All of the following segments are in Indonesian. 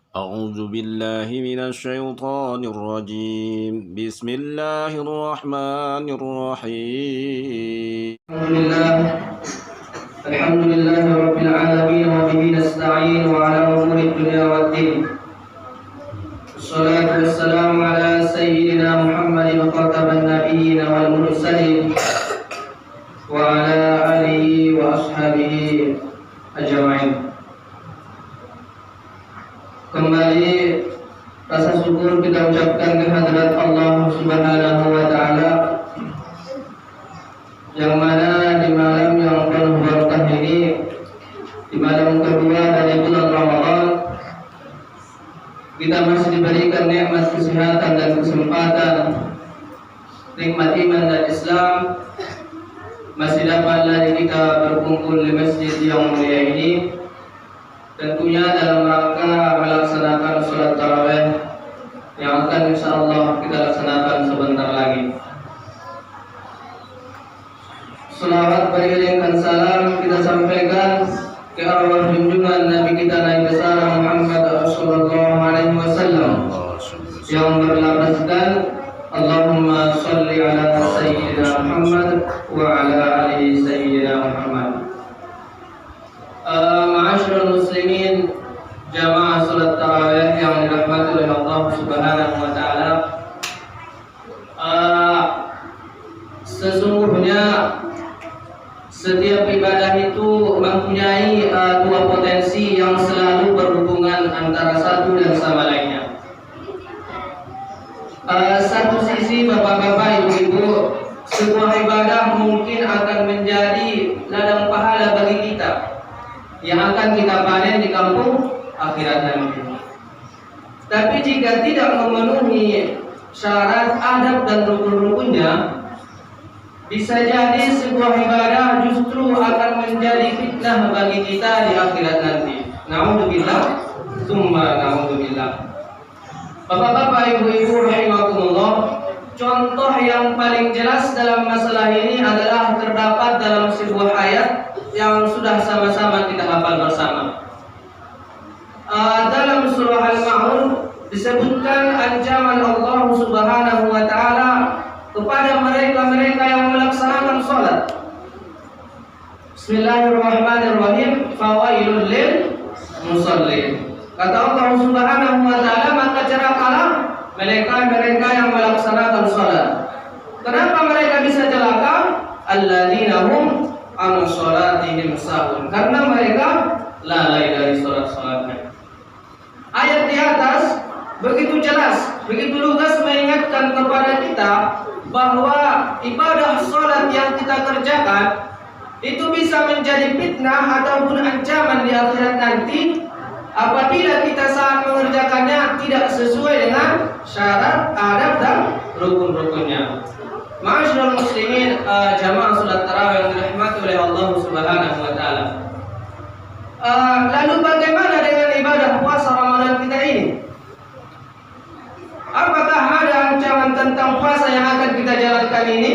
أعوذ بالله من الشيطان الرجيم بسم الله الرحمن الرحيم الحمد لله رب العالمين وبه نستعين وعلى أمور الدنيا والدين والصلاة والسلام على سيدنا محمد خاتم النبيين والمرسلين وعلى آله وأصحابه أجمعين. Kembali rasa syukur kita ucapkan kehadirat Allah Subhanahu wa taala, yang mana di malam yang penuh berkah ini, di malam kedua dari bulan Ramadan, kita masih diberikan nikmat kesehatan dan kesempatan, nikmat iman dan Islam, masih dapat lagi kita berkumpul di masjid yang mulia ini, tentunya dalam rangka melaksanakan sholat tarawih yang akan insyaallah kita laksanakan sebentar lagi. Selawat beriringkan salam kita sampaikan ke arwah junjungan Nabi kita Nabi besar Muhammad sallallahu alaihi wasallam yang berlafazkan Allahumma shalli ala sayyidina Muhammad wa ala ali sayyidina Muhammad. Ma'asyiral muslimin, jamaah salat tarawih yang dirahmati oleh Allah Subhanahu wa taala. Sesungguhnya setiap ibadah itu mempunyai dua potensi yang selalu berhubungan antara satu dan sama lainnya. Satu sisi, bapak-bapak, ibu-ibu, sebuah ibadah mungkin akan menjadi ladang pahala bagi kita yang akan kita panen di kampung akhirat nanti. Tapi jika tidak memenuhi syarat, adab dan rukun-rukunnya, bisa jadi sebuah ibadah justru akan menjadi fitnah bagi kita di akhirat nanti. Na'udzubillah, tsumma na'udzubillah. Bapak-bapak, ibu-ibu rahimakumullah, contoh yang paling jelas dalam masalah ini adalah terdapat dalam sebuah ayat yang sudah sama-sama kita hafal bersama. Dalam surah Al-Ma'un disebutkan ancaman Allah Subhanahu wa taala kepada mereka-mereka yang melaksanakan salat. Bismillahirrahmanirrahim. Fawailul lil musallin. Kata Allah Subhanahu wa taala, maka celakalah mereka-mereka yang melaksanakan salat. Kenapa mereka bisa celaka? Alladzina hum an sholatihim sahun, karena mereka lalai dari sholat-sholatnya. Ayat di atas begitu jelas, begitu lugas mengingatkan kepada kita bahwa ibadah sholat yang kita kerjakan itu bisa menjadi fitnah ataupun ancaman di akhirat nanti apabila kita saat mengerjakannya tidak sesuai dengan syarat, adab dan rukun-rukunnya. Ma'asyiral muslimin, jamaah salat tarawih yang dirahmati oleh Allah Subhanahu wa taala. Lalu bagaimana dengan ibadah puasa Ramadan kita ini? Apakah ada ancaman tentang puasa yang akan kita jalankan ini?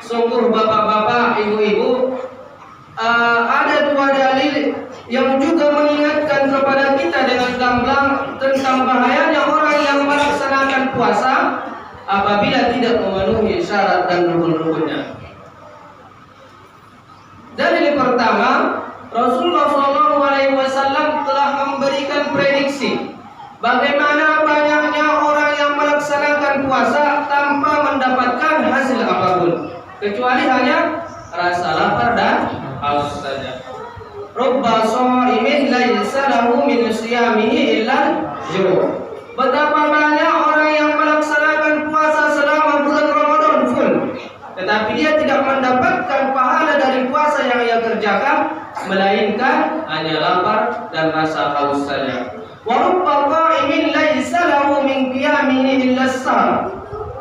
Sungguh bapak-bapak, ibu-ibu, ada dua dalil yang juga mengingatkan kepada kita dengan gamblang tentang bahayanya orang yang melaksanakan puasa apabila tidak memenuhi syarat dan rukun-rukunnya. Dalil pertama, Rasulullah SAW telah memberikan prediksi bagaimana banyaknya orang yang melaksanakan puasa tanpa mendapatkan hasil apapun, kecuali hanya rasa lapar dan haus saja. Rubba sha'imin laisa lahu min siyamihi illa ju'. Betapa banyak orang yang melaksanakan puasa selama bulan Ramadan full, tetapi dia tidak mendapatkan pahala dari puasa yang ia kerjakan, melainkan hanya lapar dan rasa haus saja. Wa rubba qa'imin laisa lahu min qiyamihi illa as-sahar.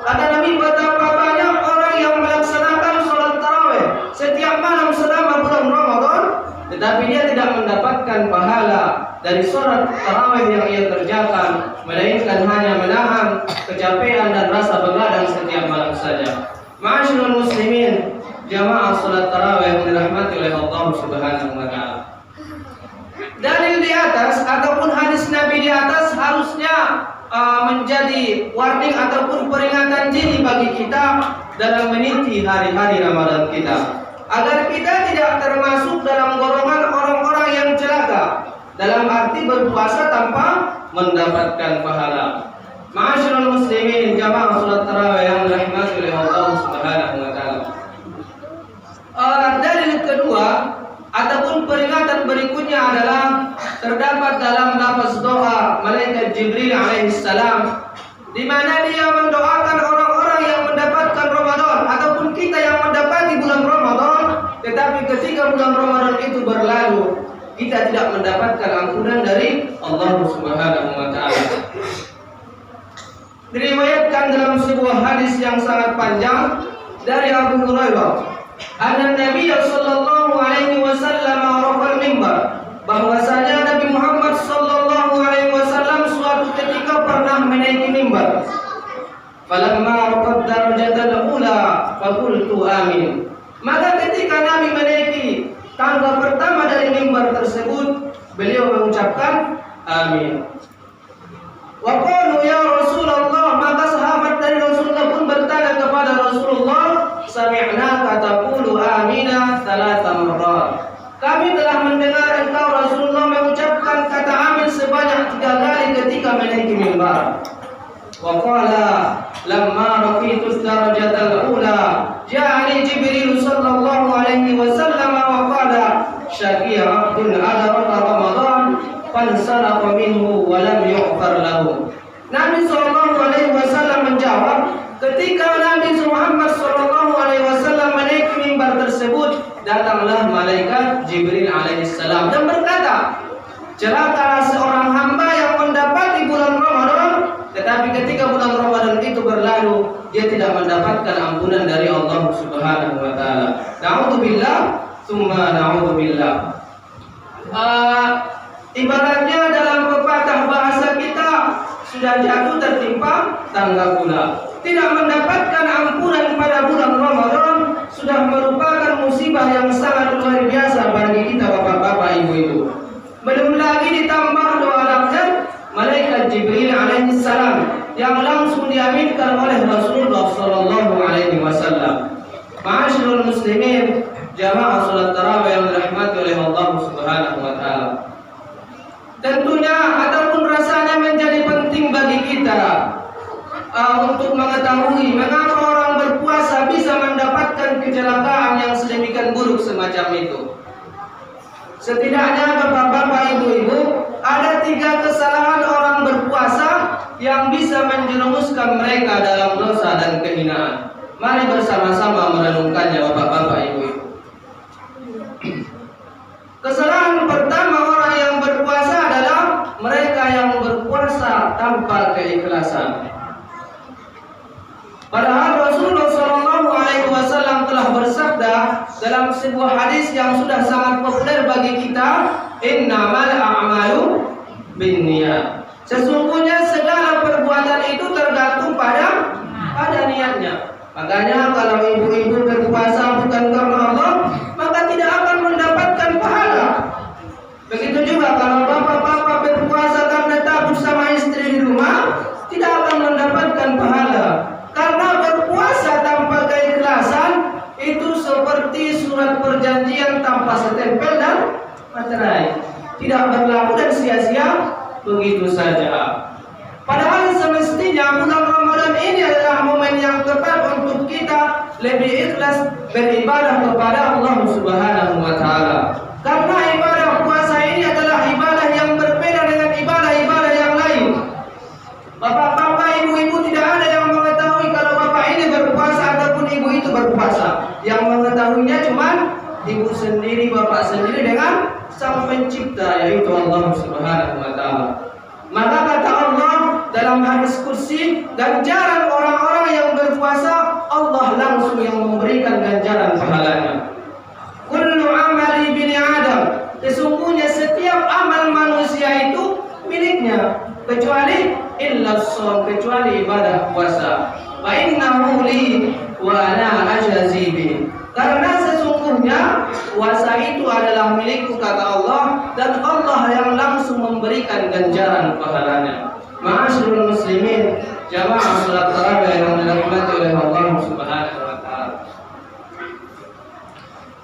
Kata Nabi, betapa banyak orang yang melaksanakan sholat tarawih setiap malam selama bulan Ramadan, tetapi dia tidak mendapatkan pahala dari sholat tarawih yang ia kerjakan, melainkan hanya menahan kecapean dan rasa begadang setiap malam saja. Ma'asyiral muslimin, jamaah sholat tarawih yang dirahmati oleh Allah Subhanahu wa taala. Dalil di atas ataupun hadis Nabi di atas harusnya menjadi warning ataupun peringatan dini bagi kita dalam meniti hari-hari Ramadan kita, agar kita tidak termasuk dalam golongan orang-orang yang celaka, dalam arti berpuasa tanpa mendapatkan pahala. Ma'asyiral muslimin, jamaah salat tarawih yang dirahmati oleh Allah Subhanahu wa taala. Dalil kedua ataupun peringatan berikutnya adalah terdapat dalam lafaz doa malaikat Jibril alaihissalam, di mana dia mendoakan orang-orang yang mendapatkan Ramadan ataupun kita yang mendapati bulan Ramadan, tetapi ketika bulan Ramadan itu berlalu kita tidak mendapatkan ampunan dari Allah Subhanahu wa taala. Diriwayatkan dalam sebuah hadis yang sangat panjang dari Abu Hurairah, anna Nabi sallallahu alaihi wasallam rafa'al mimbar, bahwasanya Nabi Muhammad sallallahu alaihi wasallam suatu ketika pernah menaiki mimbar. Falamma raqad darajatal ula faqultu amin. Maka ketika Nabi menaiki tangga pertama dari mimbar tersebut, beliau mengucapkan amin. Wa qalu ya Rasulullah, maka sahabat dari Rasulullah pun bertanya kepada Rasulullah, sami'naka taqulu amina thalatha marrat. Kami telah mendengar engkau Rasulullah mengucapkan kata amin sebanyak 3 kali ketika menaiki mimbar. Wa qala lamma rafitu darajatal ula ja'ani Jibril sallallahu alaihi wasallam wa qala syaqiya 'abdun adraka Ramadan fansalaqa minhu wa lam yughfar lahu. Nabi sallallahu alaihi wasallam menjawab, ketika Nabi Muhammad sallallahu alaihi wasallam menaiki mimbar tersebut, datanglah malaikat Jibril alaihissalam dan berkata, celakalah seorang hamba yang mendapati bulan Ramadan, tetapi ketika bulan Ramadan itu berlalu, dia tidak mendapatkan ampunan dari Allah Subhanahu wa taala. Na'udzubillah, tsumma na'udzubillah. Ibaratnya dalam pepatah bahasa kita, sudah jatuh tertimpa tangga pula. Tidak mendapatkan ampunan pada bulan Ramadan sudah merupakan musibah yang sangat luar biasa bagi kita bapak-bapak, ibu-ibu. Belum lagi ditambah doa laknat malaikat Jibril alaihissalam yang langsung diaminkan oleh Rasulullah sallallahu alaihi wasallam. Ma'asyiral muslimin, jamaah salat tarawih yang dirahmati oleh Allah Subhanahu wa taala. Tentunya ataupun rasanya menjadi penting bagi kita untuk mengetahui mengapa orang berpuasa bisa mendapatkan kecelakaan yang sedemikian buruk semacam itu. Setidaknya bapak-bapak, ibu-ibu, ada 3 kesalahan orang berpuasa yang bisa menjerumuskan mereka dalam dosa dan kehinaan. Mari bersama-sama merenungkannya bapak-bapak, ibu-ibu. Kesalahan pertama orang yang berpuasa adalah mereka yang berpuasa tanpa keikhlasan. Padahal Rasulullah SAW telah bersabda dalam sebuah hadis yang sudah sangat populer bagi kita, innamal a'malu binniyat. Sesungguhnya segala perbuatan itu tergantung pada niatnya. Makanya kalau ibu-ibu berpuasa bukan karena Allah, maka tidak akan mendapatkan pahala. Begitu juga kalau bapak-bapak berpuasa karena takut sama istri di rumah, tidak akan mendapatkan pahala. Karena berpuasa tanpa keikhlasan itu seperti surat perjanjian tanpa stempel dan materai, tidak berlaku dan sia-sia begitu saja. Padahal semestinya bulan Ramadan ini adalah momen yang tepat untuk kita lebih ikhlas beribadah kepada Allah Subhanahu wa taala. Karena ibadah puasa ini adalah ibadah yang berbeda dengan ibadah-ibadah yang lain. Bapak-bapak, ibu-ibu, tidak ada yang mengetahui kalau bapak ini berpuasa ataupun ibu itu berpuasa. Yang mengetahuinya cuma ibu sendiri, bapak sendiri dengan Sang Pencipta, yaitu Allah Subhanahu wa taala. Maka kata Allah dalam hadis kursi, ganjaran orang-orang yang berpuasa Allah langsung yang memberikan ganjaran pahalanya. Kullu amali bini Adam, sesungguhnya setiap amal manusia itu miliknya, kecuali illa shaum, kecuali ibadah puasa. Wa innahu li wa ana ajzi bi, karena sesungguhnya sepenuhnya puasa itu adalah milikku kata Allah, dan Allah yang langsung memberikan ganjaran pahalanya. Ma'asyiral muslimin, jamaah salat tarawih yang dirahmati oleh Allah Subhanahu wa taala.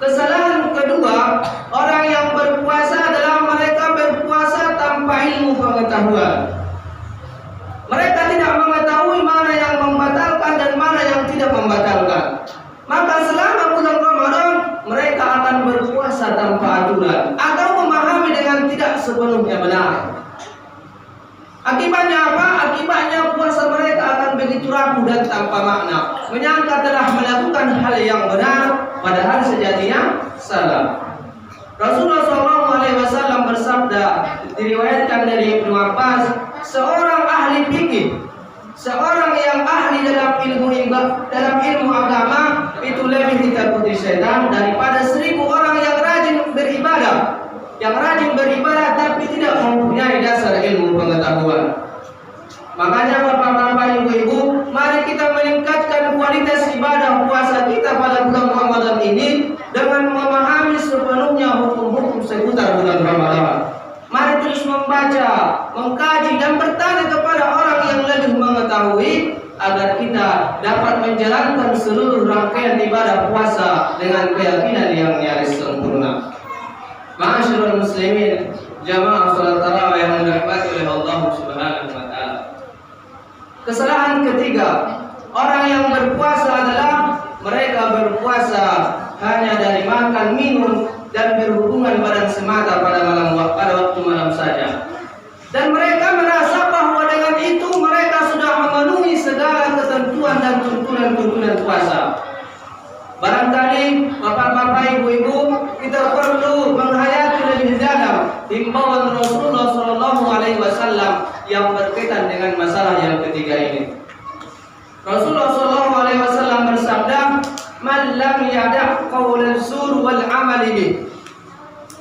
Kesalahan kedua orang yang berpuasa adalah mereka berpuasa tanpa ilmu pengetahuan. Mereka tidak mengetahui mana yang membatalkan dan mana yang tidak membatalkan. Maka selama bulan Ramadan mereka akan berpuasa tanpa aturan atau memahami dengan tidak sepenuhnya benar. Akibatnya apa? Akibatnya puasa mereka akan begitu rapuh dan tanpa makna, menyangka telah melakukan hal yang benar padahal sejatinya salah. Rasulullah SAW bersabda, diriwayatkan dari Ibnu Abbas, seorang ahli fikih, seorang yang ahli dalam ilmu agama itu lebih ditakuti setan daripada 1000 orang yang rajin beribadah. Yang rajin beribadah tapi tidak mempunyai dasar ilmu pengetahuan. Makanya bapak-bapak, ibu-ibu, mari kita meningkatkan kualitas ibadah puasa kita pada bulan Ramadan ini dengan memahami sepenuhnya hukum-hukum seputar bulan Ramadan. Mari terus membaca, mengkaji dan bertanya kepada orang yang lebih mengetahui agar kita dapat menjalankan seluruh rangkaian ibadah puasa dengan keyakinan yang nyaris sempurna. Ma'asyiral muslimin, jamaah salat tarawih yang dirahmati oleh Allah Subhanahu wa taala. Kesalahan ketiga, orang yang berpuasa adalah mereka berpuasa hanya dari makan, minum dan berhubungan badan semata pada waktu malam saja. Dan mereka merasa bahwa dengan itu mereka sudah memenuhi segala ketentuan dan tuntunan puasa. Barangkali bapak-bapak, ibu-ibu, kita perlu menghayati lebih dalam himbauan Rasulullah SAW yang berkaitan dengan masalah yang ketiga ini. Rasulullah SAW bersabda, "Man lam yada' qaulal zur wal 'amali bih."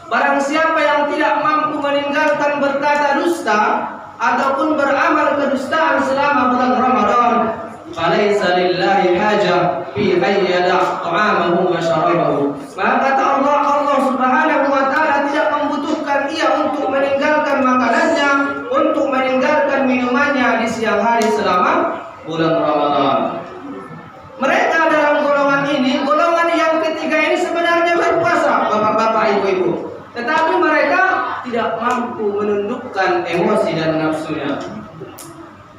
Barang siapa yang tidak mampu meninggalkan berkata dusta ataupun beramal kedustaan selama bulan Ramadan, falaysa lillahi hajah fi ayyada ta'amahu wa syarabahu. Maka kata Allah Subhanahu wa taala tidak membutuhkan ia untuk meninggalkan makanannya, untuk meninggalkan minumannya di siang hari selama bulan Ramadan. Mereka dalam golongan ini, golongan yang ketiga ini sebenarnya berpuasa, bapak-bapak, ibu-ibu, tetapi mereka tidak mampu menundukkan emosi dan nafsunya.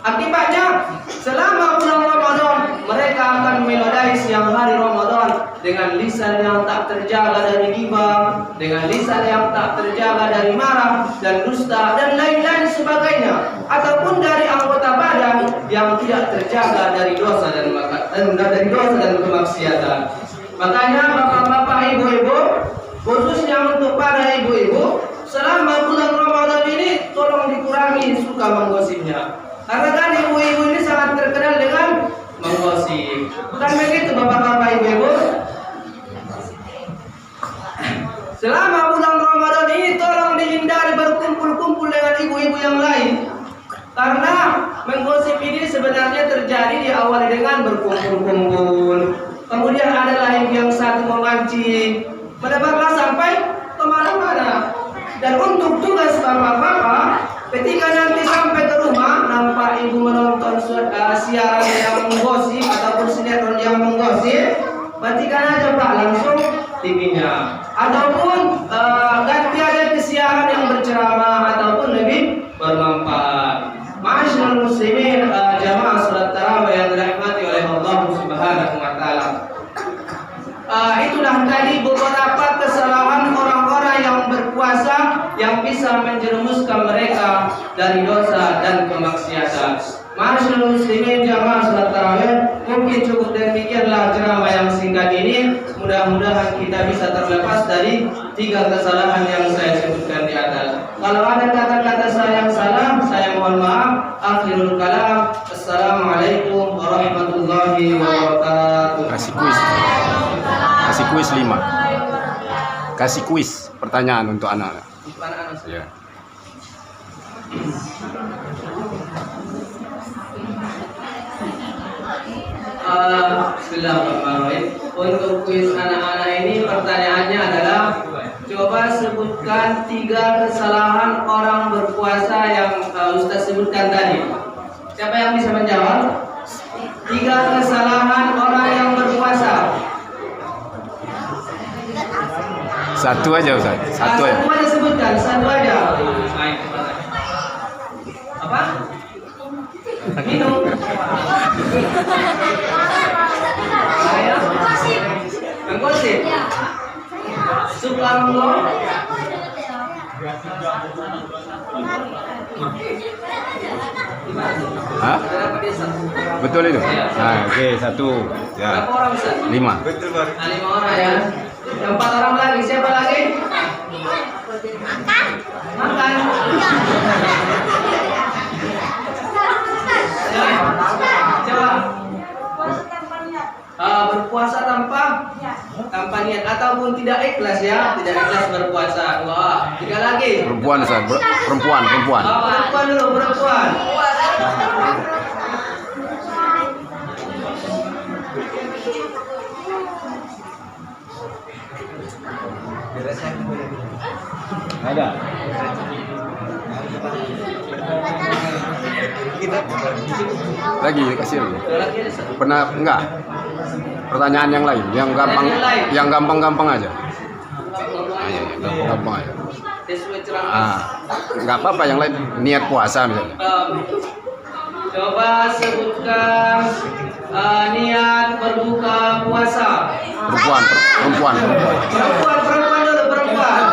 Akibatnya, selama bulan Ramadan mereka akan menodai siang hari Ramadan dengan lisan yang tak terjaga dari ghibah, dengan lisan yang tak terjaga dari marah dan dusta dan lain-lain sebagainya, ataupun dari anggota badan yang tidak terjaga dari dosa dan kemaksiatan. Makanya bapak-bapak, ibu-ibu, khususnya untuk para ibu-ibu, selama bulan Ramadan ini tolong dikurangi suka menggosipnya. Karena kan ibu-ibu ini sangat terkenal dengan menggosip. Bukan begitu bapak-bapak, ibu-ibu? Selama bulan Ramadan ini tolong dihindari berkumpul-kumpul dengan ibu-ibu yang lain. Karena menggosip ini sebenarnya terjadi diawali dengan berkumpul-kumpul. Kemudian ada lain yang satu memancing, mendebarlah sampai kemana-mana. Dan untuk tugas bapak-bapak, ketika nanti sampai ke rumah, nampak ibu menonton siaran yang menggosip ataupun sinetron yang menggosip, matikan aja Pak langsung TV-nya. Ataupun ganti aja ke siaran yang berceramah ataupun lebih bermanfaat. Ma'asyiral muslimin, jamaah salat tarawih yang dirahmati oleh Allah Subhanahu wa taala. Itulah tadi beberapa kesalahan orang-orang yang berpuasa yang bisa menjerumuskan mereka dari dosa dan kemaksiatan. Ma'asyiral muslimin, jamaah salat tarawih, mungkin cukup demikianlah ceramah yang singkat ini. Mudah-mudahan kita bisa terlepas dari 3 kesalahan yang saya sebutkan di atas. Kalau ada kata-kata saya yang salah, saya mohon maaf. Akhirul kalam. Assalamualaikum warahmatullahi wabarakatuh. Kasih kuis 5. Kasih kuis pertanyaan untuk anak-anak. Ya. Bismillahirrahmanirrahim. Untuk kuis anak-anak ini pertanyaannya adalah, coba sebutkan 3 kesalahan orang berpuasa yang Ustaz sebutkan tadi. Siapa yang bisa menjawab? 3 kesalahan orang yang berpuasa. Satu aja Ustaz. Satu aja. Satu aja sebutkan, satu aja. Apa? Minum. Saya. Menggosip. Subhanallah. Hah? Betul itu? Nah, oke, satu. Ya. Berapa orang Ustaz? 5. 5 orang ya. 4 orang lagi. Siapa lagi? Makan. Coba. Berpuasa tanpa niat ataupun tidak ikhlas ya, tidak ikhlas berpuasa. Wah, 3 lagi. Perempuan Ustaz, perempuan. Perempuan dulu, perempuan. Ada. Lagi kasih. Pernah enggak? Pertanyaan yang lain, yang gampang aja. Iya, gampang aja. Enggak apa-apa yang lain, niat puasa misalnya. Coba sebutkan niat berbuka puasa. Perempuan dulu, perempuan.